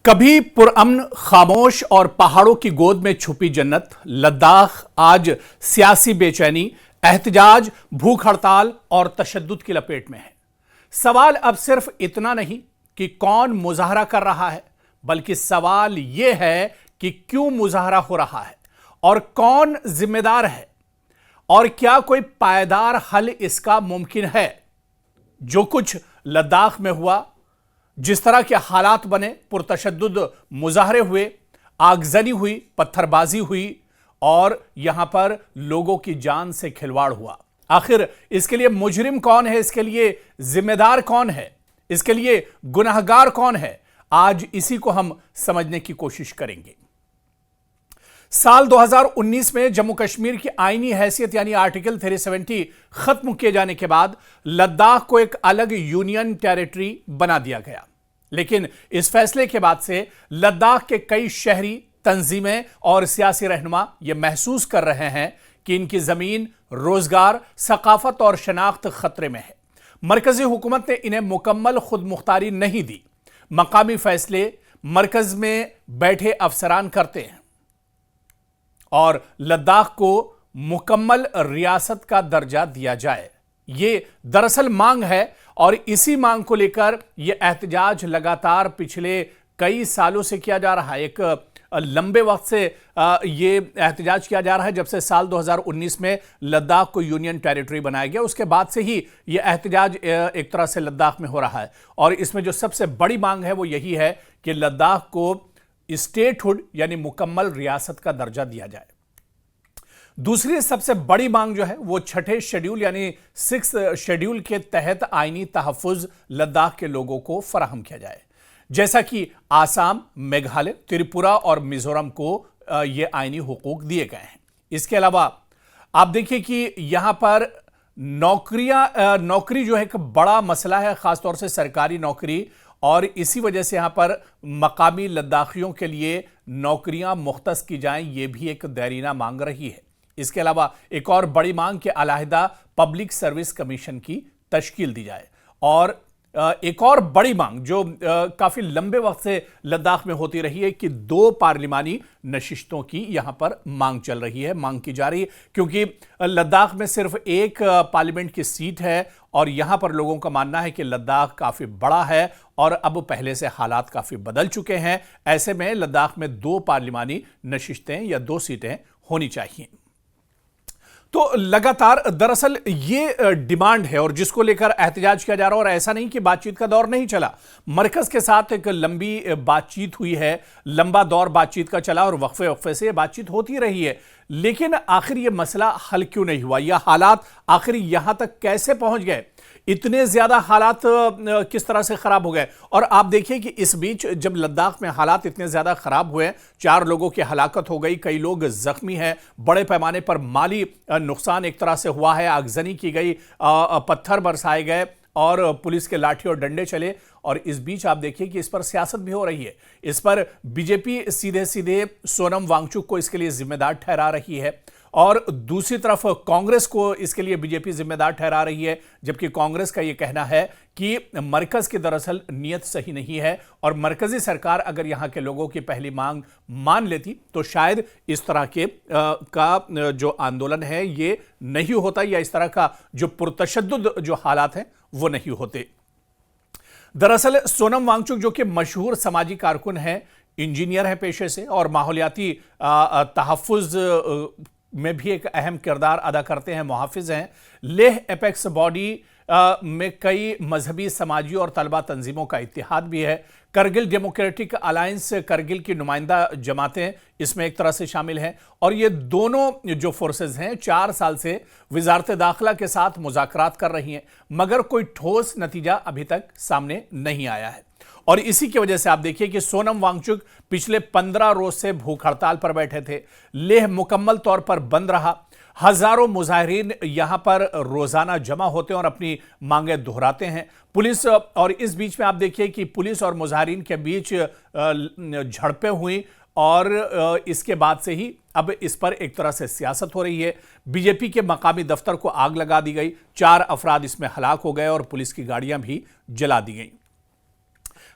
कभी पुरअमन, खामोश और पहाड़ों की गोद में छुपी जन्नत लद्दाख आज सियासी बेचैनी, एहतजाज, भूख हड़ताल और तशद्दुद की लपेट में है। सवाल अब सिर्फ इतना नहीं कि कौन मुजाहरा कर रहा है, बल्कि सवाल यह है कि क्यों मुजाहरा हो रहा है और कौन जिम्मेदार है, और क्या कोई पायदार हल इसका मुमकिन है। जो कुछ लद्दाख में हुआ, जिस तरह के हालात बने, पुरतशद्दुद मुजाहरे हुए, आगजनी हुई, पत्थरबाजी हुई और यहां पर लोगों की जान से खिलवाड़ हुआ। आखिर इसके लिए मुजरिम कौन है, इसके लिए जिम्मेदार कौन है, इसके लिए गुनाहगार कौन है, आज इसी को हम समझने की कोशिश करेंगे। साल 2019 में जम्मू कश्मीर की आईनी हैसियत यानी आर्टिकल 370 खत्म किए जाने के बाद लद्दाख को एक अलग यूनियन टेरिटरी बना दिया गया। लेकिन इस फैसले के बाद से लद्दाख के कई शहरी, तंजीमें और सियासी रहनुमा यह महसूस कर रहे हैं कि इनकी जमीन, रोजगार, सकाफत और शनाख्त खतरे में है। मरकजी हुकूमत ने इन्हें मुकम्मल खुद मुख्तारी नहीं दी। मकामी फैसले मरकज में बैठे अफसरान करते हैं और लद्दाख को मुकम्मल रियासत का दर्जा दिया जाए, यह दरअसल मांग है। और इसी मांग को लेकर यह एहतजाज लगातार पिछले कई सालों से किया जा रहा है। एक लंबे वक्त से यह एहतजाज किया जा रहा है, जब से साल 2019 में लद्दाख को यूनियन टेरिटरी बनाया गया, उसके बाद से ही यह एहतजाज एक तरह से लद्दाख में हो रहा है। और इसमें जो सबसे बड़ी मांग है वो यही है कि लद्दाख को स्टेटहुड यानी मुकम्मल रियासत का दर्जा दिया जाए। दूसरी सबसे बड़ी मांग जो है वो छठे शेड्यूल यानी 6th शेड्यूल के तहत आईनी तहफ़्फ़ुज़ लद्दाख के लोगों को फराहम किया जाए, जैसा कि आसाम, मेघालय, त्रिपुरा और मिजोरम को ये आईनी हुकूक दिए गए हैं। इसके अलावा आप देखिए कि यहां पर नौकरी जो है एक बड़ा मसला है, खासतौर से सरकारी नौकरी, और इसी वजह से यहां पर मकामी लद्दाखियों के लिए नौकरियां मुख्तस की जाएं, यह भी एक देरीना मांग रही है। इसके अलावा एक और बड़ी मांग कि अलहदा पब्लिक सर्विस कमीशन की तश्कील दी जाए। और एक और बड़ी मांग जो काफी लंबे वक्त से लद्दाख में होती रही है कि 2 पार्लिमानी नशिस्तों की यहां पर मांग चल रही है, मांग की जा रही है, क्योंकि लद्दाख में सिर्फ एक पार्लियामेंट की सीट है और यहां पर लोगों का मानना है कि लद्दाख काफी बड़ा है और अब पहले से हालात काफी बदल चुके हैं। ऐसे में लद्दाख में 2 पार्लिमानी नशिस्तें या 2 सीटें होनी चाहिए। तो लगातार दरअसल ये डिमांड है और जिसको लेकर एहतजाज किया जा रहा है। और ऐसा नहीं कि बातचीत का दौर नहीं चला, मरकज के साथ एक लंबी बातचीत हुई है, लंबा दौर बातचीत का चला और वक्फे वक्फे से बातचीत होती रही है। लेकिन आखिर ये मसला हल क्यों नहीं हुआ, यह हालात आखिर यहां तक कैसे पहुंच गए, इतने ज्यादा हालात किस तरह से खराब हो गए। और आप देखिए कि इस बीच जब लद्दाख में हालात इतने ज्यादा खराब हुए, 4 लोगों की हलाकत हो गई, कई लोग जख्मी हैं, बड़े पैमाने पर माली नुकसान एक तरह से हुआ है, आगजनी की गई, पत्थर बरसाए गए और पुलिस के लाठी और डंडे चले। और इस बीच आप देखिए कि इस पर सियासत भी हो रही है। इस पर बीजेपी सीधे सीधे सोनम वांगचुक को इसके लिए जिम्मेदार ठहरा रही है और दूसरी तरफ कांग्रेस को इसके लिए बीजेपी जिम्मेदार ठहरा रही है, जबकि कांग्रेस का यह कहना है कि मरकज की दरअसल नीयत सही नहीं है और मरकजी सरकार अगर यहां के लोगों की पहली मांग मान लेती तो शायद इस तरह के का जो आंदोलन है ये नहीं होता, या इस तरह का जो पुरतशद्दुद जो हालात हैं वो नहीं होते। दरअसल सोनम वांगचुक जो कि मशहूर समाजी कारकुन हैं, इंजीनियर हैं पेशे से और माहौलियाती तहफ़्फ़ुज़ में भी एक अहम किरदार अदा करते हैं, मुहाफिज हैं। लेह एपेक्स बॉडी में कई मजहबी, समाजी और तलबा तंजीमों का इत्तेहाद भी है। करगिल डेमोक्रेटिक अलायंस, करगिल की नुमाइंदा जमातें इसमें एक तरह से शामिल हैं। और ये दोनों जो फोर्सेस हैं 4 साल से वजारत दाखिला के साथ मुज़ाकरात कर रही हैं, मगर कोई ठोस नतीजा अभी तक सामने नहीं आया है। और इसी की वजह से आप देखिए कि सोनम वांगचुक पिछले 15 रोज से भूख हड़ताल पर बैठे थे। लेह मुकम्मल तौर पर बंद रहा। हजारों मुजाहिरीन यहां पर रोजाना जमा होते हैं और अपनी मांगे दोहराते हैं। पुलिस, और इस बीच में आप देखिए कि पुलिस और मुजाहिरीन के बीच झड़पें हुई और इसके बाद से ही अब इस पर एक तरह से सियासत हो रही है। बीजेपी के मकामी दफ्तर को आग लगा दी गई, 4 अफराद इसमें हलाक हो गए और पुलिस की गाड़ियां भी जला दी गई।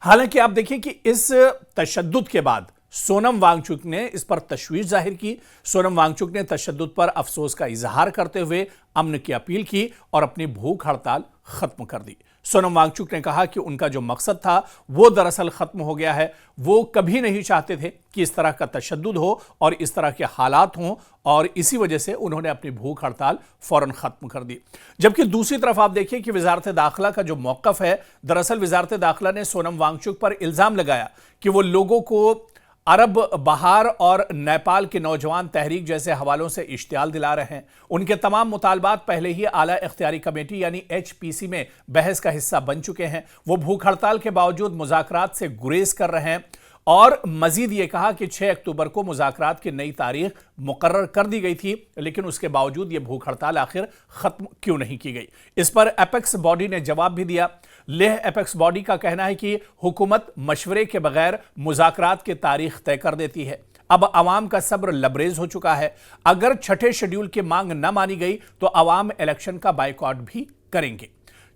हालांकि आप देखिए कि इस तशद्दुद के बाद सोनम वांगचुक ने इस पर तशवीश जाहिर की। सोनम वांगचुक ने तशद्दुद पर अफसोस का इजहार करते हुए अमन की अपील की और अपनी भूख हड़ताल खत्म कर दी। सोनम वांगचुक ने कहा कि उनका जो मकसद था वो दरअसल खत्म हो गया है। वो कभी नहीं चाहते थे कि इस तरह का तशद्दुद हो और इस तरह के हालात हों, और इसी वजह से उन्होंने अपनी भूख हड़ताल फौरन खत्म कर दी। जबकि दूसरी तरफ आप देखिए कि वजारत दाखिला का जो मौकफ है, दरअसल वजारत दाखिला ने सोनम वांगचुक पर इल्जाम लगाया कि वो लोगों को अरब बहार और नेपाल के नौजवान तहरीक जैसे हवालों से इश्तियाल दिला रहे हैं। उनके तमाम मुतालबात पहले ही आला इख्तियारी कमेटी यानी HPC में बहस का हिस्सा बन चुके हैं। वो भूख हड़ताल के बावजूद मुज़ाकरात से गुरेज कर रहे हैं और मजीद ये कहा कि 6 अक्टूबर को मुज़ाकरात की नई तारीख मुकर्रर कर दी गई थी, लेकिन उसके बावजूद ये भूख हड़ताल आखिर खत्म क्यों नहीं की गई। इस पर एपेक्स बॉडी ने जवाब भी दिया। लेह एपेक्स बॉडी का कहना है कि हुकूमत मशवरे के बगैर मुज़ाकरात की तारीख तय कर देती है। अब अवाम का सब्र लबरेज हो चुका है। अगर छठे शेड्यूल की मांग न मानी गई तो अवाम इलेक्शन का बाइकआउट भी करेंगे।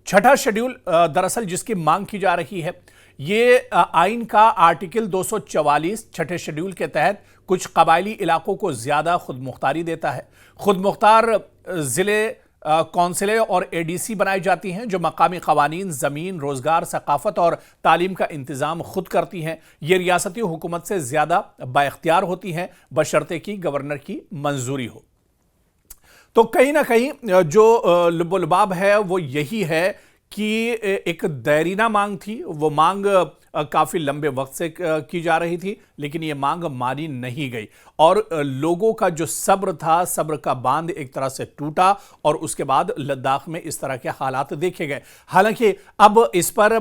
छठा शेड्यूल दरअसल जिसकी मांग की जा रही है, ये आइन का आर्टिकल 244 छठे शेड्यूल के तहत कुछ कबायली इलाकों को ज्यादा खुद मुख्तारी देता है। खुद मुख्तार जिले कौंसिलें और ADC बनाई जाती हैं जो मकामी कवानीन, ज़मीन, रोज़गार, सकाफत और तालीम का इंतज़ाम खुद करती हैं। ये रियासती हुकूमत से ज़्यादा बाइख्तियार होती हैं बशर्ते कि गवर्नर की मंजूरी हो। तो कहीं ना कहीं जो लुबुलबाब है वो यही है कि एक दैरीना मांग थी। वो मांग काफ़ी लंबे वक्त से की जा रही थी, लेकिन ये मांग मानी नहीं गई और लोगों का जो सब्र था, सब्र का बांध एक तरह से टूटा और उसके बाद लद्दाख में इस तरह के हालात देखे गए। हालांकि अब इस पर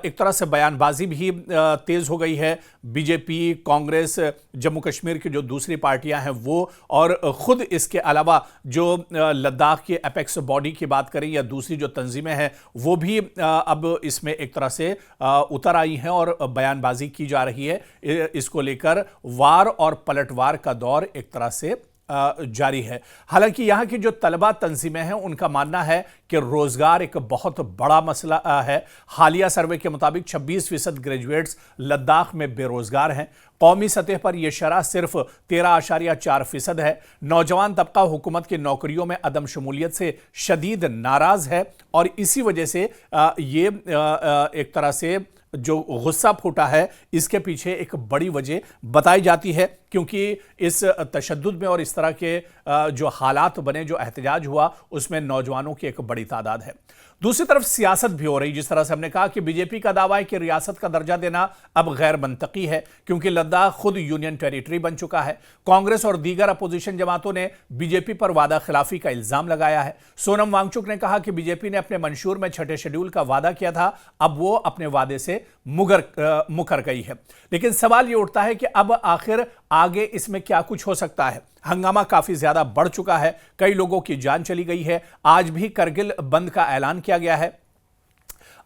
एक तरह से बयानबाजी भी तेज हो गई है। बीजेपी, कांग्रेस, जम्मू कश्मीर की जो दूसरी पार्टियां हैं वो, और खुद इसके अलावा जो लद्दाख की एपेक्स बॉडी की बात करें या दूसरी जो तंजीमें हैं वो भी अब इसमें एक तरह से उतर आई हैं और बयानबाजी की जा रही है। इसको लेकर वार और पलटवार का दौर एक तरह से जारी है। हालांकि यहां की जो तलबा तंजीमें हैं उनका मानना है कि रोजगार एक बहुत बड़ा मसला है। हालिया सर्वे के मुताबिक 26% ग्रेजुएट्स लद्दाख में बेरोजगार हैं। कौमी सतह पर यह शरह सिर्फ 13.4% है। नौजवान तबका हुकूमत की नौकरियों में अदम शमूलियत से शदीद नाराज है और इसी वजह से ये एक तरह से जो गुस्सा फूटा है इसके पीछे एक बड़ी वजह बताई जाती है, क्योंकि इस तशद्दुद में और इस तरह के जो हालात बने, जो एहतजाज हुआ, उसमें नौजवानों की एक बड़ी तादाद है। दूसरी तरफ सियासत भी हो रही। जिस तरह से हमने कहा कि बीजेपी का दावा है कि रियासत का दर्जा देना अब गैर मंतकी है क्योंकि लद्दाख खुद यूनियन टेरिटरी बन चुका है। कांग्रेस और दीगर अपोजिशन जमातों ने बीजेपी पर वादा खिलाफी का इल्जाम लगाया है। सोनम वांगचुक ने कहा कि बीजेपी ने अपने मंशूर में छठे शेड्यूल का वादा किया था, अब वो अपने वादे से मुकर गई है। लेकिन सवाल ये उठता है कि अब आखिर आगे इसमें क्या कुछ हो सकता है। हंगामा काफी ज्यादा बढ़ चुका है, कई लोगों की जान चली गई है। आज भी करगिल बंद का ऐलान किया गया है।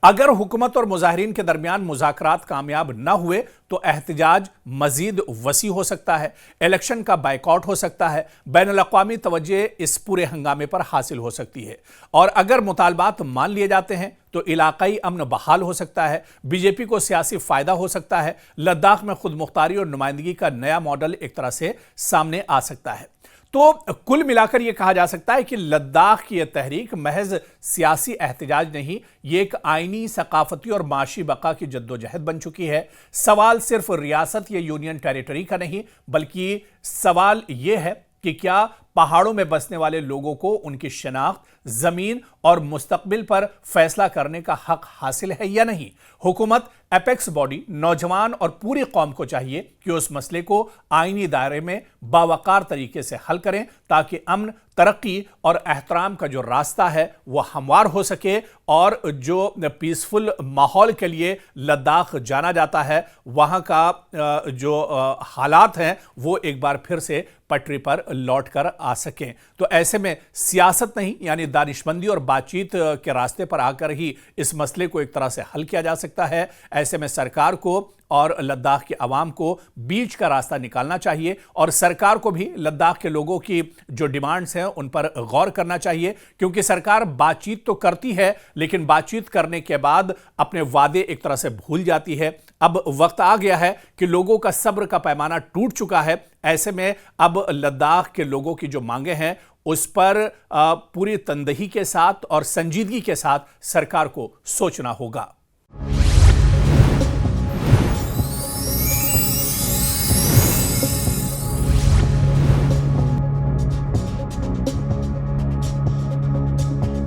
अगर हुकूमत और मुजाहिरीन के दरमियान मुज़ाकरात कामयाब न हुए तो एहतजाज मजीद वसी हो सकता है, इलेक्शन का बाइकआउट हो सकता है, बैनुल-अक़वामी तवज्जो इस पूरे हंगामे पर हासिल हो सकती है और अगर मुतालबात मान लिए जाते हैं तो इलाकाई अमन बहाल हो सकता है, बीजेपी को सियासी फायदा हो सकता है, लद्दाख में खुद मुख्तारी और नुमाइंदगी का नया मॉडल एक तरह से सामने आ सकता है। तो कुल मिलाकर यह कहा जा सकता है कि लद्दाख की यह तहरीक महज सियासी एहतजाज नहीं, ये एक आईनी, सकाफती और माशी बका की जद्दोजहद बन चुकी है। सवाल सिर्फ रियासत या यूनियन टेरिटरी का नहीं, बल्कि सवाल यह है कि क्या पहाड़ों में बसने वाले लोगों को उनकी शनाख्त, जमीन और मुस्तकबिल पर फैसला करने का हक हासिल है या नहीं। हुकूमत, एपेक्स बॉडी, नौजवान और पूरी कौम को चाहिए कि उस मसले को आईनी दायरे में बावकार तरीके से हल करें ताकि अमन, तरक्की और एहतराम का जो रास्ता है वह हमवार हो सके और जो पीसफुल माहौल के लिए लद्दाख जाना जाता है वहां का जो हालात हैं वो एक बार फिर से पटरी पर लौट कर आ सकें। तो ऐसे में सियासत नहीं, यानी दानिशमंदी और बातचीत के रास्ते पर आकर ही इस मसले को एक तरह से हल किया जा सकता है। ऐसे में सरकार को और लद्दाख के अवाम को बीच का रास्ता निकालना चाहिए और सरकार को भी लद्दाख के लोगों की जो डिमांड्स हैं उन पर गौर करना चाहिए, क्योंकि सरकार बातचीत तो करती है लेकिन बातचीत करने के बाद अपने वादे एक तरह से भूल जाती है। अब वक्त आ गया है कि लोगों का सब्र का पैमाना टूट चुका है। ऐसे में अब लद्दाख के लोगों की जो मांगे हैं उस पर पूरी तनदेही के साथ और संजीदगी के साथ सरकार को सोचना होगा।